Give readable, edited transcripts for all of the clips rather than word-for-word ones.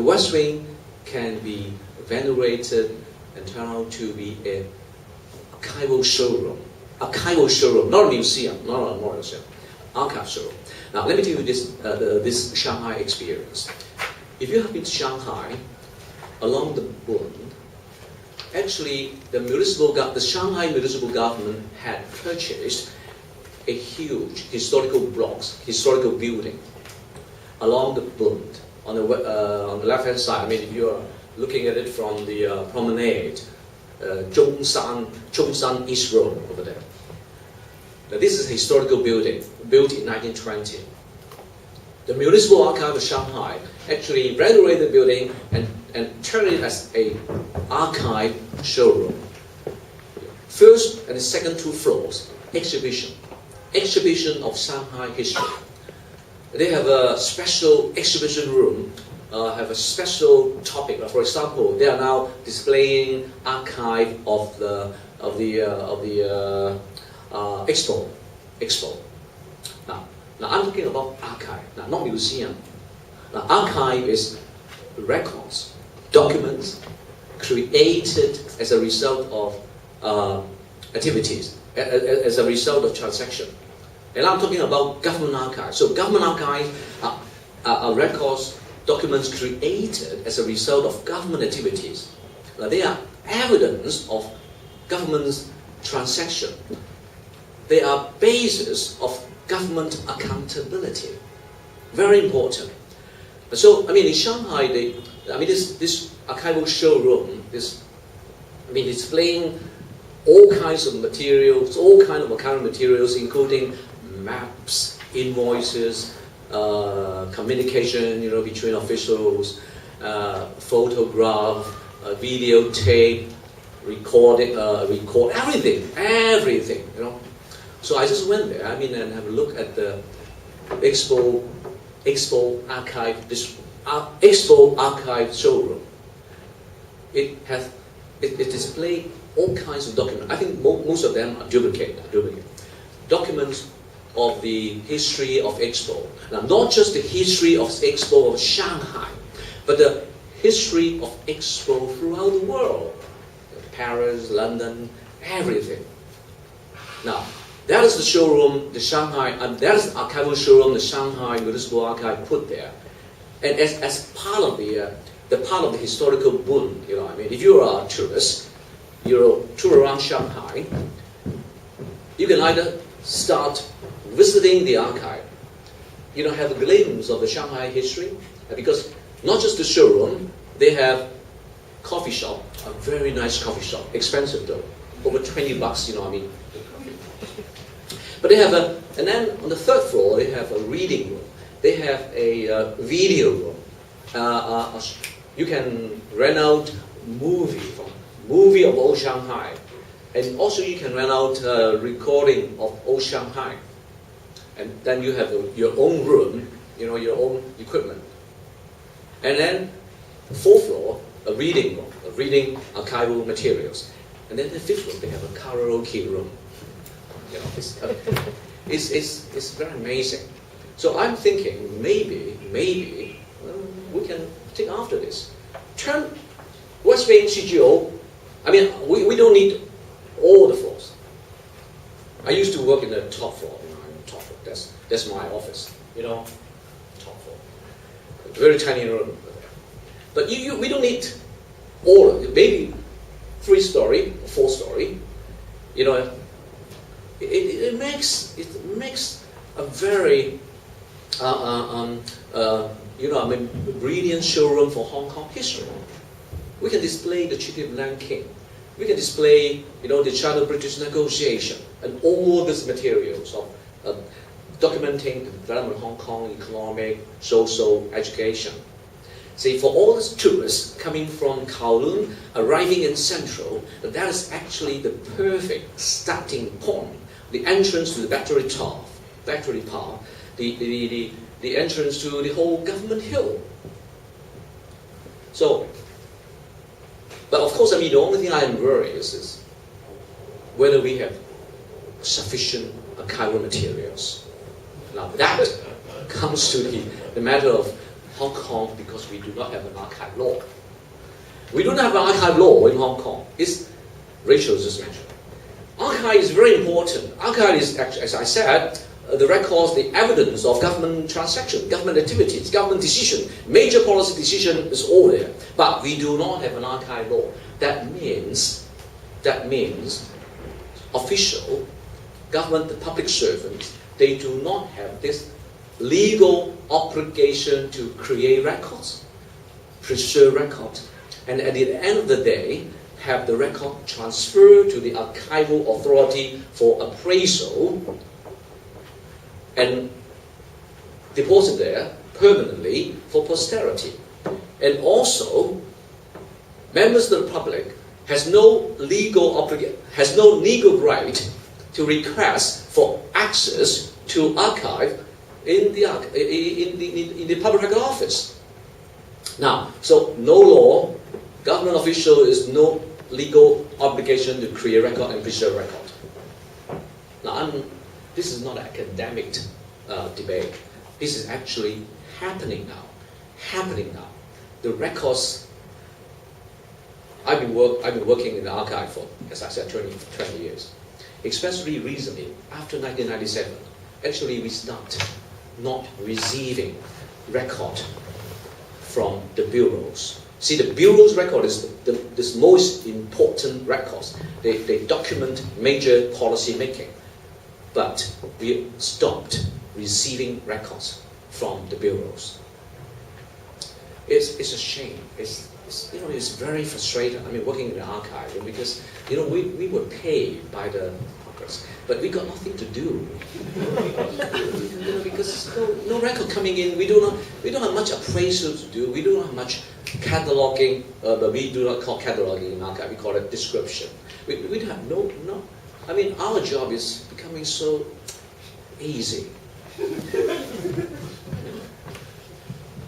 The West Wing can be venerated and turn out to be a archival showroom. Archival showroom, not a museum, not a museum, archive showroom. Now, let me tell you this Shanghai experience. If you have been to Shanghai, along the Bund, actually the Shanghai municipal government had purchased a huge historical building along the Bund on the left-hand side. I mean, if you are looking at it from the promenade, Zhongshan East Road over there. Now, this is a historical building built in 1920. The Municipal Archive of Shanghai actually renovated the building and turned it as an archive showroom. First and the second two floors, exhibition of Shanghai history. They have a special exhibition room, have a special topic. For example, they are now displaying archive of the expo. Now I'm talking about archive, now not museum. Now archive is records, documents created as a result of activities, as a result of transaction. And I'm talking about government archives. So government archives are records, documents created as a result of government activities. Now, they are evidence of government's transaction. They are basis of government accountability. Very important. So, I mean, in Shanghai, this archival showroom is, displaying all kinds of materials, all kinds of archival materials, including maps, invoices, communication, between officials, photograph, videotape, record everything. So I just went there. And have a look at the Expo Archive showroom. It displayed all kinds of documents. I think most of them are duplicate. Documents of the history of Expo. Now, not just the history of Expo of Shanghai, but the history of Expo throughout the world. Paris, London, everything. Now, that is the showroom, that is the archival showroom the Shanghai Municipal Archive put there. And as part of the part of the historical Bund, if you are a tourist, you tour around Shanghai, you can either start visiting the archive, have a glimpse of the Shanghai history, because not just the showroom, they have coffee shop, a very nice coffee shop, expensive though, over $20, But they have and then on the third floor, they have a reading room. They have a video room. You can rent out movie of old Shanghai. And also you can rent out a recording of old Shanghai. And then you have your own room, your own equipment. And then the fourth floor, a reading room, reading archival materials. And then the fifth floor, they have a karaoke room. It's very amazing. So I'm thinking maybe we can take after this. Turn West Wing CGO. We don't need all the floors. I used to work in the top floor. Top floor. That's my office. Top floor. Very tiny room. But we don't need all of it. Maybe 3-story, 4-story. It makes a very brilliant showroom for Hong Kong history. We can display the Treaty of Nanking. We can display, the China-British negotiation and all these materials of documenting the development of Hong Kong, economic, social, education. See, for all these tourists coming from Kowloon, arriving in Central, that is actually the perfect starting point. The entrance to the Battery Park, the entrance to the whole Government Hill. So, but of course, the only thing I am worried is whether we have sufficient archival materials. Now that comes to the matter of Hong Kong because we do not have an archive law. We don't have an archive law in Hong Kong. It's Rachel just mentioned. Archive is very important. Archive is, actually, as I said, the records, the evidence of government transaction, government activities, government decision, major policy decision is all there. But we do not have an archive law. That means official government, the public servants, they do not have this legal obligation to create records, preserve records, and at the end of the day, have the record transferred to the archival authority for appraisal and deposit there permanently for posterity. And also, members of the public has no legal right to request for access to archive in the public record office. Now, so no law, government official is no legal obligation to create record and preserve record. Now, this is not an academic debate. This is actually happening now. The records. I've been working in the archive for, as I said, 20 years. Especially recently, after 1997, actually we start not receiving record from the bureaus. See, the bureau's record is the most important records. They document major policy making. But we stopped receiving records from the bureaus. It's a shame. It's very frustrating. I mean, working in the archive, because we were paid by the Congress, but we got nothing to do. Because no record coming in. We don't have much appraisal to do. We don't have much cataloging. But we do not call cataloging in archive. We call it description. We have no. I mean, our job is becoming so easy.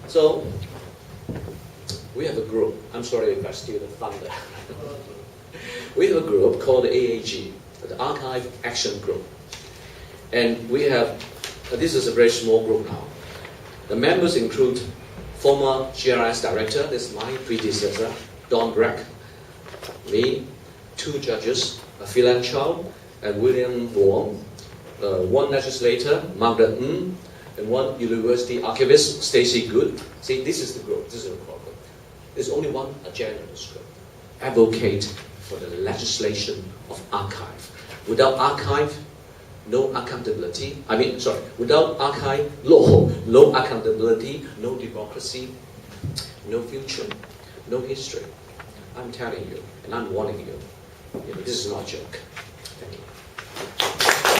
So. We have a group. I'm sorry if I steal the thunder. We have a group called the AAG, the Archive Action Group. And we have, this is a very small group now. The members include former GRS director, this is my predecessor, Don Breck, me, 2 judges, Phelan Chow and William Wong, 1 legislator, Margaret Ng, and 1 university archivist, Stacey Good. See, this is the group. This is the group. There's only one agenda in this group: advocate for the legislation of archive. Without archive, no accountability. Without archive law, no accountability, no democracy, no future, no history. I'm telling you, and I'm warning you. This is not a joke. Thank you.